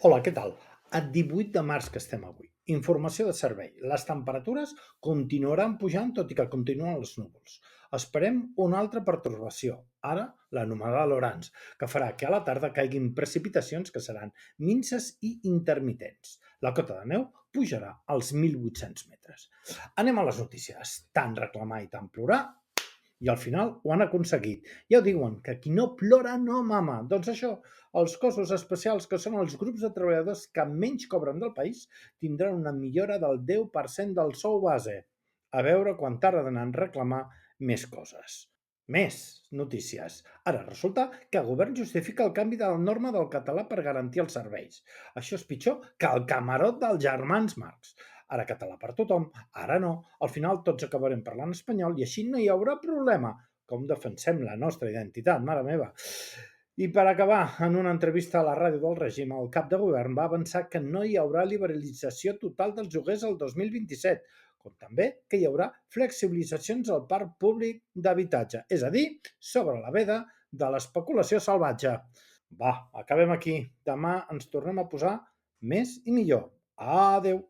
Hola, què tal? A 18 de març que estem avui. Informació de servei. Les temperatures continuaran pujant tot i que continuen els núvols. Esperem una altra pertorbació, ara l'anomenada Lorans, que farà que a la tarda caiguin precipitacions que seran minces i intermitents. La cota de neu pujarà als 1.800 metres. Anem a les notícies. Tant reclamar i tant plorar, i al final ho han aconseguit. Ja ho diuen, que qui no plora no mama. Doncs això, els cossos especials, que són els grups de treballadors que menys cobren del país, tindran una millora del 10% del sou base. A veure quan tarden en reclamar més coses. Més notícies. Ara resulta que el govern justifica el canvi de la norma del català per garantir els serveis. Això és pitjor que el camarot dels germans Marx. Ara català per tothom, ara no. Al final tots acabarem parlant espanyol i així no hi haurà problema. Com defensem la nostra identitat, mare meva. I per acabar, en una entrevista a la ràdio del règim, el cap de govern va avançar que no hi haurà liberalització total dels lloguers el 2027, com també que hi haurà flexibilitzacions al parc públic d'habitatge, és a dir, sobre la veda de l'especulació salvatge. Va, acabem aquí. Demà ens tornem a posar més i millor. Adeu.